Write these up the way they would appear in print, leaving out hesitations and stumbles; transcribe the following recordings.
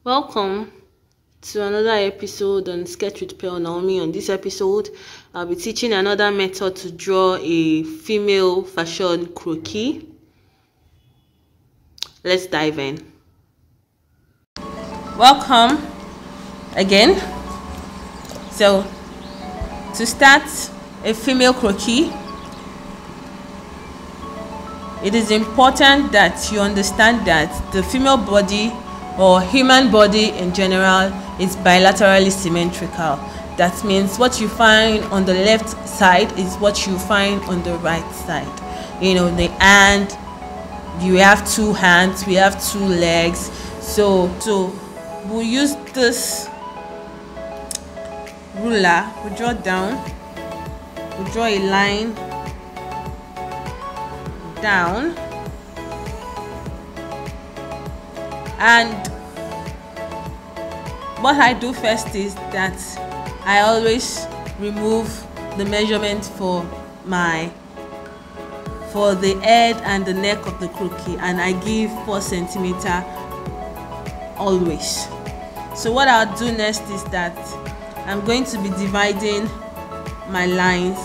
Welcome to another episode on Sketch with Pearl Naomi. On this episode, I'll be teaching another method to draw a female fashion croquis. Let's dive in. Welcome again. So, to start a female croquis, it is important that you understand that the female body or human body in general is bilaterally symmetrical. That means what you find on the left side is what you find on the right side. You know, the hand, you have two hands, we have two legs. So we'll use this ruler, we'll draw down, we'll draw a line down, and what I do first is that I always remove the measurement for the head and the neck of the croquis, and I give 4 centimeters always. So what I'll do next is that I'm going to be dividing my lines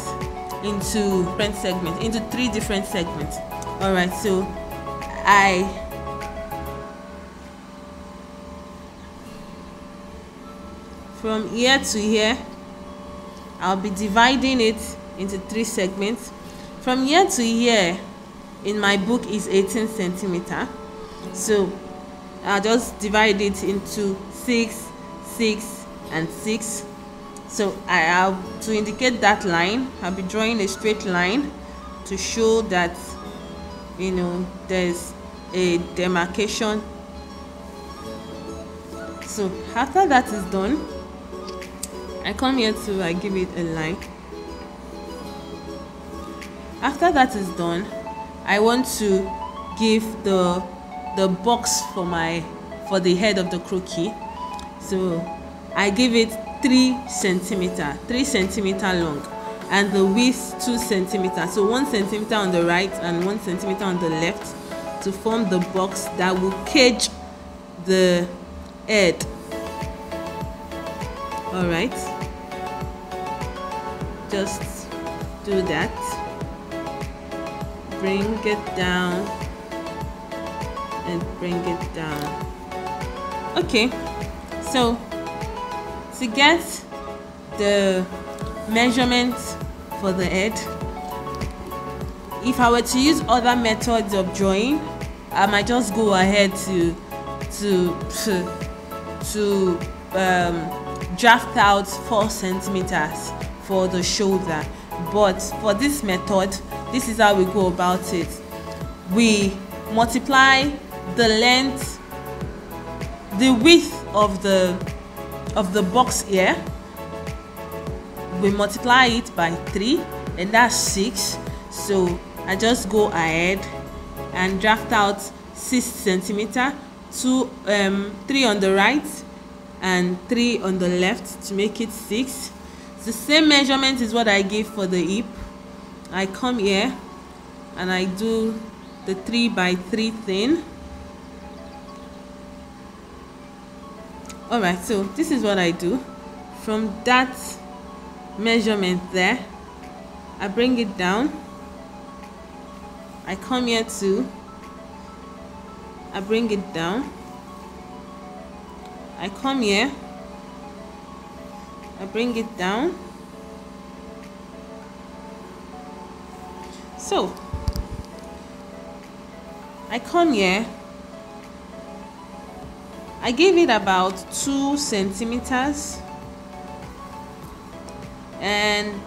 into different segments, into 3 different segments. All right, so from here to here, I'll be dividing it into 3 segments. From here to here in my book is 18 centimeters. So I'll just divide it into 6, 6, and 6. So to indicate that line, I'll be drawing a straight line to show that, you know, there's a demarcation. So after that is done, I come here to I give it a line. After that is done, I want to give the box for the head of the croquis. So I give it 3 centimeters, 3 centimeters long, and the width 2 centimeters. So 1 centimeter on the right and 1 centimeter on the left to form the box that will cage the head. All right, just do that. Bring it down and bring it down. Okay, so to get the measurement for the head, if I were to use other methods of drawing, I might just go ahead to draft out 4 centimeters for the shoulder. But for this method, this is how we go about it. We multiply the length, the width of the box here, we multiply it by 3, and that's 6. So I just go ahead and draft out 6 centimeters, 3 on the right and 3 on the left to make it 6. The same measurement is what I give for the hip. I come here and I do the 3 by 3 thing. Alright, so this is what I do. From that measurement there, I bring it down. I come here too. I bring it down. I come here. I bring it down. So I come here. I give it about 2 centimeters and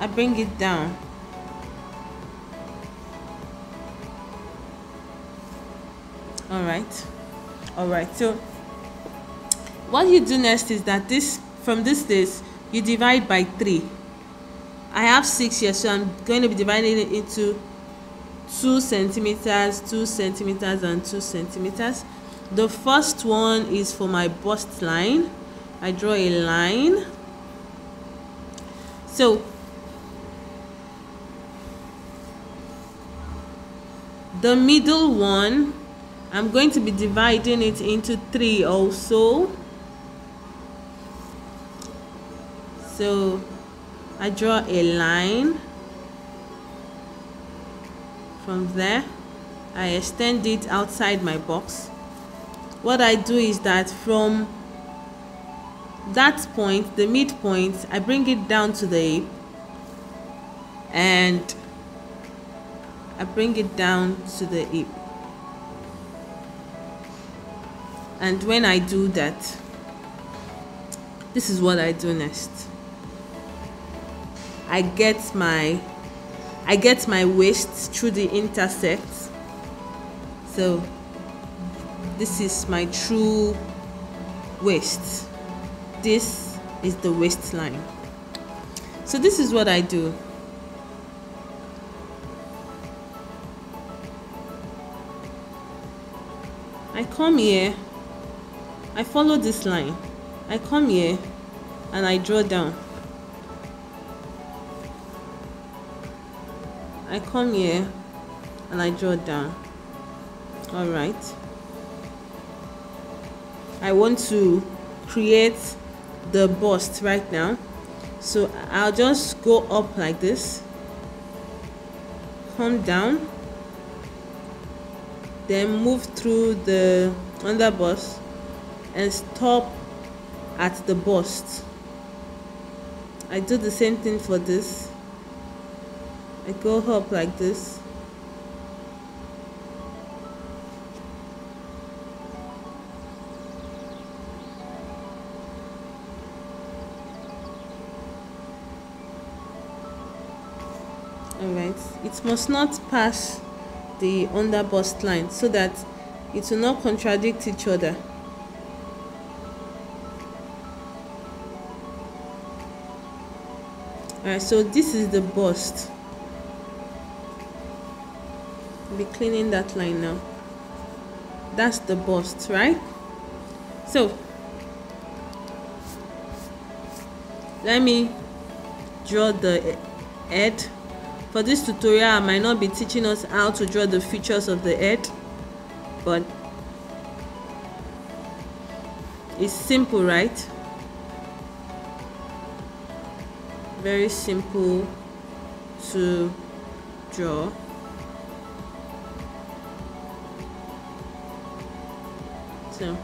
I bring it down. All right, so what you do next is that from this you divide by 3. I have 6 here, so I'm going to be dividing it into 2 centimeters, 2 centimeters, and 2 centimeters. The first one is for my bust line. I draw a line. So The middle one, I'm going to be dividing it into 3 also. So I draw a line from there. I extend it outside my box. What I do is that from that point, the midpoint, I bring it down to the hip, and I bring it down to the hip. And when I do that, this is what I do next. I get my waist through the intersect. So this is my true waist. This is the waistline. So this is what I do. I come here, I follow this line. I come here and I draw down. I come here and I draw down. All right. I want to create the bust right now, so I'll just go up like this, come down, then move through the under bust and stop at the bust. I do the same thing for this. I go up like this, alright. It must not pass the under bust line so that it will not contradict each other. Alright, so this is the bust. I'll be cleaning that line now. That's the bust, right? So let me draw the head. For this tutorial, I might not be teaching us how to draw the features of the head, but it's simple, right? Very simple to draw. So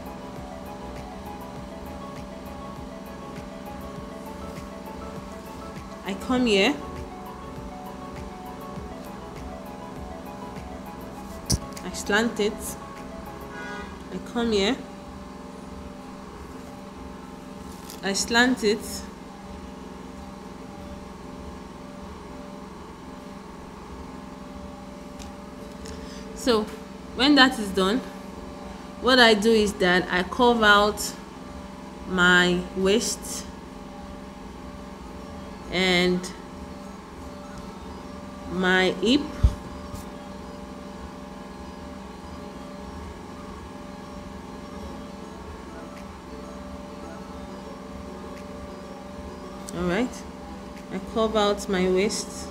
I come here, I slant it, I come here, I slant it, so when that is done, what I do is that I curve out my waist and my hip, all right. I curve out my waist,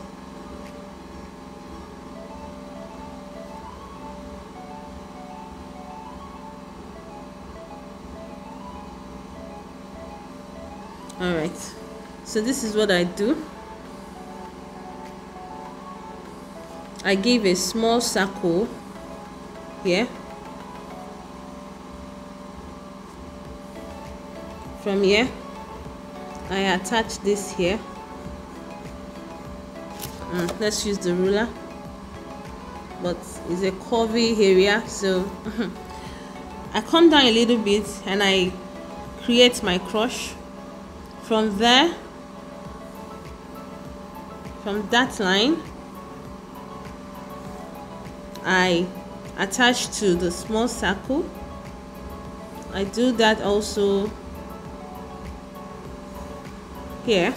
all right. So this is what I do. I give a small circle here. From here, I attach this here. Let's use the ruler, but it's a curvy area, so I come down a little bit and I create my crush. From there, from that line, I attach to the small circle. I do that also here.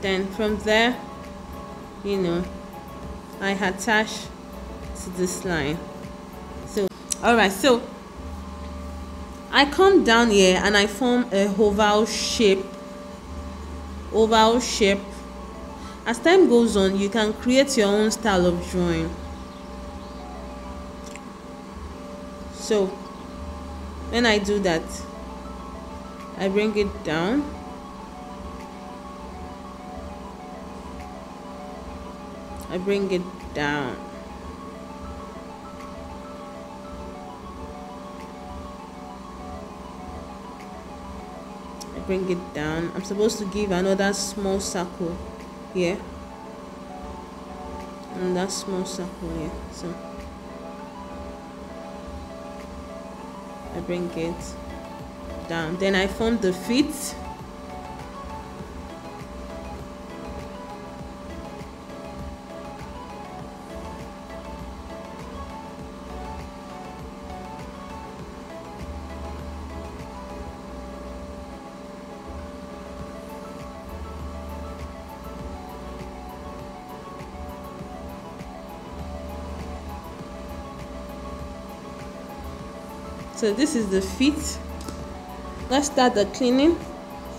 Then from there, you know, I attach to this line. So all right, so I come down here and I form a oval shape. As time goes on, you can create your own style of drawing. So when I do that, I bring it down, I bring it down, I bring it down. I'm supposed to give another small circle here, and that small circle here. So I bring it down. Then I form the feet. So this is the feet. Let's start the cleaning.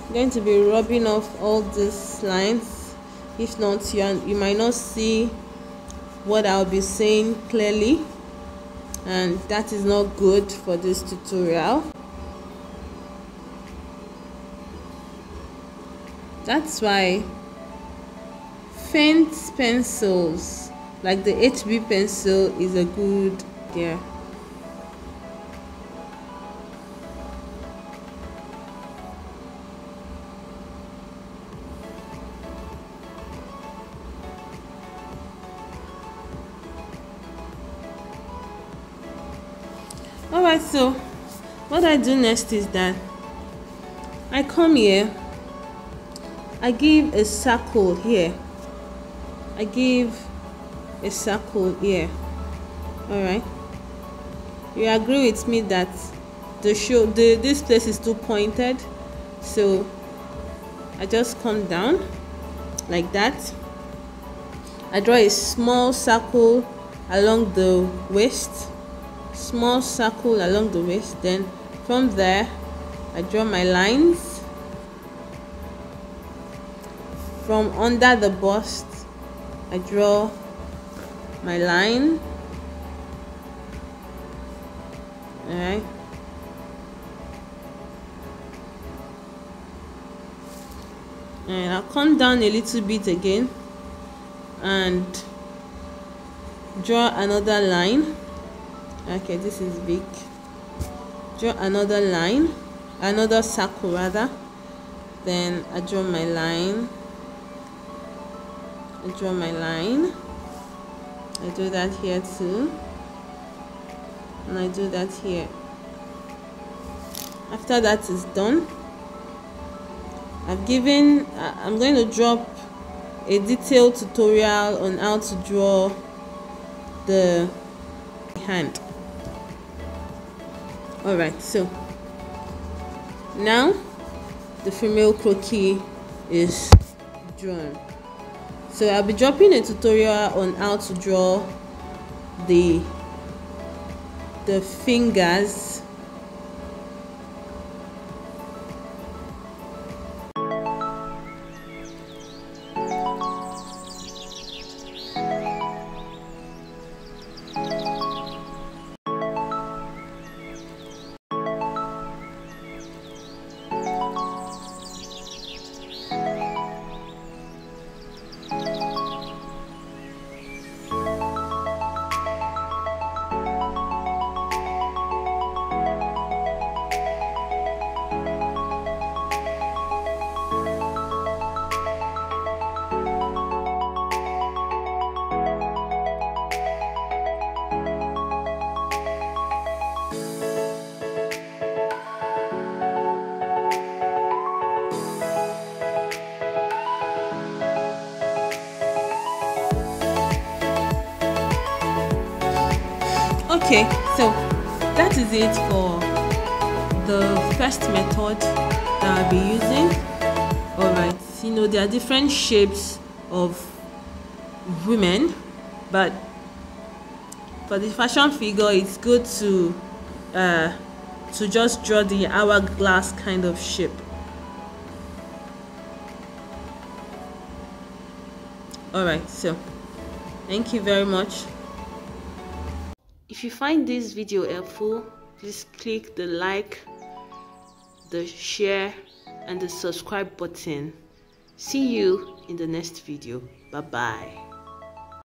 I'm going to be rubbing off all these lines. If not, you might not see what I'll be saying clearly, and that is not good for this tutorial. That's why faint pencils like the HB pencil is a good idea. Alright, so what I do next is that I come here, I give a circle here, I give a circle here. Alright, you agree with me that this place is too pointed, so I just come down like that. I draw a small circle along the waist, small circle along the waist. Then from there I draw my lines. From under the bust I draw my line. Alright, and I'll come down a little bit again and draw another line. Okay, this is big. Draw another line, another circle rather. Then I draw my line. I draw my line. I do that here too, and I do that here. After that is done, I'm going to drop a detailed tutorial on how to draw the hand. Alright, so now the female croquis is drawn. So I'll be dropping a tutorial on how to draw the fingers. Okay, so that is it for the first method that I'll be using. Alright, you know, there are different shapes of women, but for the fashion figure it's good to just draw the hourglass kind of shape. Alright, so thank you very much. If you find this video helpful, please click the like, the share and the subscribe button. See you in the next video. Bye bye.